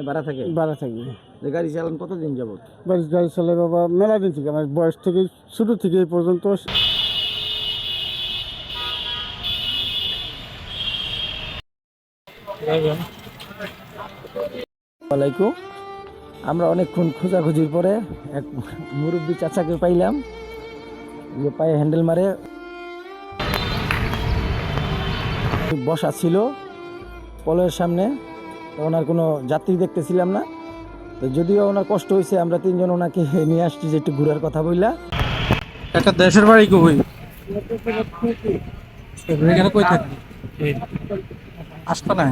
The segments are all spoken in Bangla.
ভাড়া থাকে? ভাড়া থাকি। যে গাড়ি চালান কতদিন যাবত? গাড়ি চালাই বাবা মেলা দিন থেকে, আমার বয়স থেকে শুরু থেকে এই পর্যন্ত। ওয়ালাইকুম। আমরা অনেকক্ষণ খোঁজাখুঁজির পরে এক মুরব্বী চাচাকে পাইলাম, যে পায়ে হ্যান্ডেল মারে বসা ছিল কলের সামনে। তো ওনার কোনো যাত্রী দেখতেছিলাম না, তো যদিও ওনার কষ্ট হয়েছে, আমরা তিনজন ওনাকে নিয়ে আসছি যে একটু ঘোরার কথা বললা। একটা দেশের বাড়ি কই? এখানে কই থাকবি? আসতো না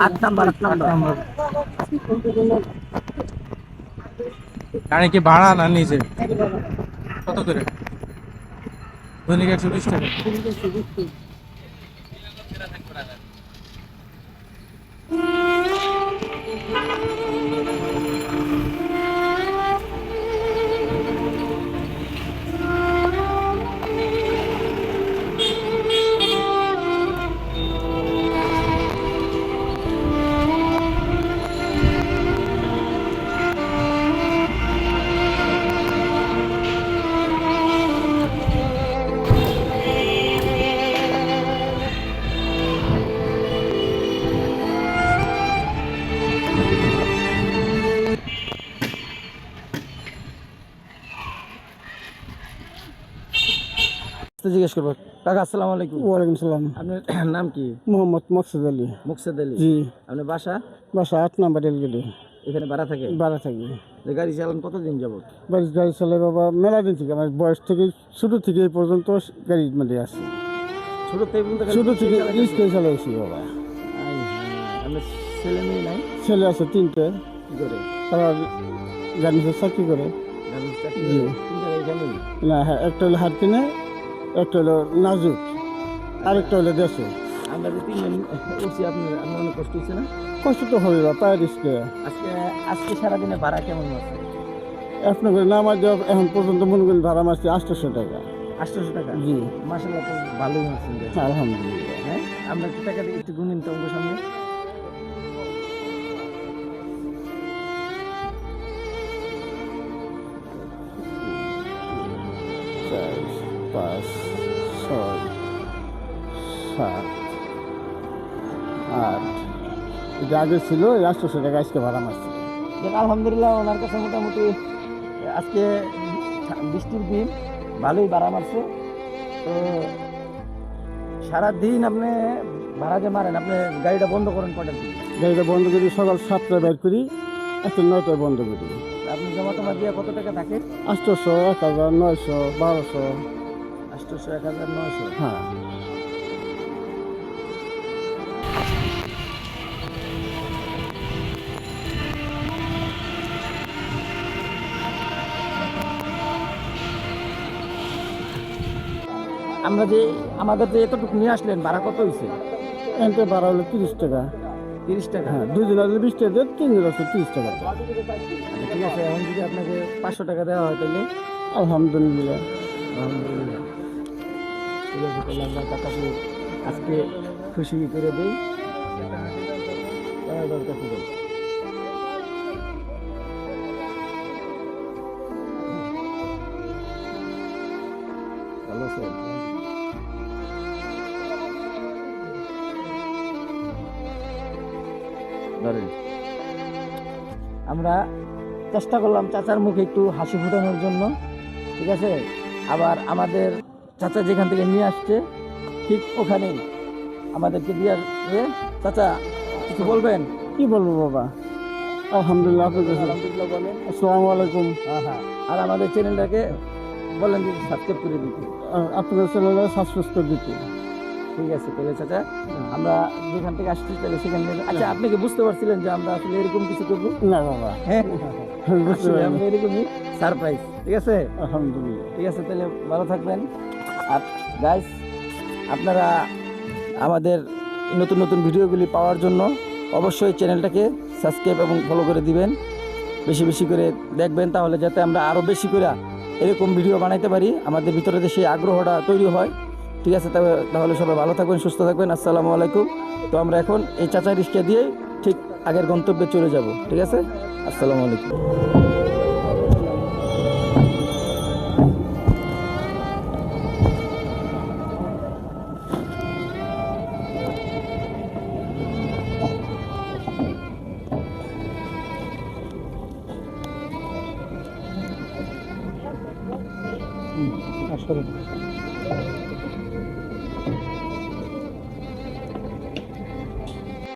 8 নাম্বার। গাড়ি কি ভাড়া না নিজে? কত করে? দৈনিক 120 টাকা। জিজ্ঞেস করবো। কাকা আসসালামু আলাইকুম। ওয়ালাইকুম সালাম। আপনার নাম কি? মোহাম্মদ মকসুদ আলী। মুকসেদ আলী। জি। আপনার বাসা? বাসা 8 নাম্বার রেলগেটে। এখানে ভাড়া থাকে? ভাড়া থাকি। যে গাড়ি চালান কতদিন যাবত? গাড়ি চালাই বাবা মেলা দিন থেকে, আমার বয়স থেকে শুরু থেকে এই পর্যন্ত গাড়ির মধ্যে আছি। শুরু থেকে রিক্সা চালাইছি বাবা। আপনার ছেলে মেয়ে নাই? ছেলে আছে 3টে। কি করে? তারা গার্মেন্টসে চাকরি করে। জি। এখানেই? না, হ্যাঁ, একটা হলো হারকিনে, একটা হলো নাজুক, আরেকটা হলো দেশে। আমরা যে তিনজন উঠছি, আপনার অনেক কষ্ট হচ্ছে না? কষ্ট তো হবে বা পায়ের রিস্কে। আজকে সারাদিনে ভাড়া কেমন আছে? আপনার করে নামাজ দেওয়া এখন পর্যন্ত মনে করেন ভাড়া মারছি 800 টাকা। 800 টাকা? জি। মাসাল্লাহ, তো ভালোই মারছেন। আলহামদুলিল্লাহ। হ্যাঁ, আমরা কি টাকা দিয়ে একটু গুণিন তো অঙ্ক সামনে। 4, 5, 6, 7, 8। এটা আগে ছিল 800 টাকা, আজকে ভাড়া মারছি। আলহামদুলিল্লাহ, ওনার কাছে মোটামুটি আজকে বৃষ্টির দিন ভালোই ভাড়া মারছে। তো সারাদিন আপনি ভাড়া যে মারেন, আপনি গাড়িটা বন্ধ করেন কটার দিকে? গাড়িটা বন্ধ করি সকাল 7টায় বের করি, এখন 9টায় বন্ধ করি। আপনি জমা টমা দিয়ে কত টাকা থাকে? 800, 1000, 900, 1200। 800, 1900। হ্যাঁ। আমাদের যে এতটুকু নিয়ে আসলেন, ভাড়া কত হয়েছে? এনতে ভাড়া হলো 30 টাকা। 30 টাকা? হ্যাঁ, 2 দিন আসলে 20 টাকা দেয়, 3 দিন আসলে 30 টাকা দেয়। আচ্ছা, ঠিক আছে। এখন যদি আপনাকে 500 টাকা দেওয়া হয় তাহলে? আলহামদুলিল্লাহ। আলহামদুলিল্লাহ। ঠিক আছে, তাহলে আমরা টাকাকে আজকে খুশি করে দিই। দরকার ছিল। ভালো আছে? ধরেন, আমরা চেষ্টা করলাম চাচার মুখে একটু হাসি ফোটানোর জন্য, ঠিক আছে। আবার আমাদের চাচা যেখান থেকে নিয়ে আসছে ঠিক ওখানেই আমাদেরকে দিয়ে আসবে। চাচা, কিছু বলবেন? কি বলবো বাবা, আলহামদুলিল্লাহ। আপনার কাছে আলহামদুলিল্লাহ বলেন। আসসালামু আলাইকুম। হ্যাঁ, আর আমাদের চ্যানেলটাকে বলেন যে সাবস্ক্রাইব করে দিতে। আপনাদের চ্যানেলে সাবস্ক্রাইব করে দিতে। ঠিক আছে, তাহলে চাচা আমরা যেখান থেকে আসছি তাহলে সেখান থেকে। আচ্ছা, আপনি কি বুঝতে পারছিলেন যে আমরা আসলে এরকম কিছু করবো? না বাবা, হ্যাঁ, বুঝতে আসলে পারিনি। আমরা এরকমই সারপ্রাইজ। ঠিক আছে, আলহামদুলিল্লাহ। ঠিক আছে, তাহলে ভালো থাকবেন। আর গাইস, আপনারা আমাদের নতুন নতুন ভিডিওগুলি পাওয়ার জন্য অবশ্যই চ্যানেলটাকে সাবস্ক্রাইব এবং ফলো করে দিবেন, বেশি বেশি করে দেখবেন, তাহলে যাতে আমরা আরও বেশি করে এরকম ভিডিও বানাইতে পারি, আমাদের ভিতরে যে সেই আগ্রহটা তৈরি হয়। ঠিক আছে, তাহলে সবাই ভালো থাকবেন, সুস্থ থাকবেন। আসসালামু আলাইকুম। তো আমরা এখন এই চাচা রিক্সা দিয়ে ঠিক আগের গন্তব্যে চলে যাব। ঠিক আছে, আসসালামু আলাইকুম। আসলে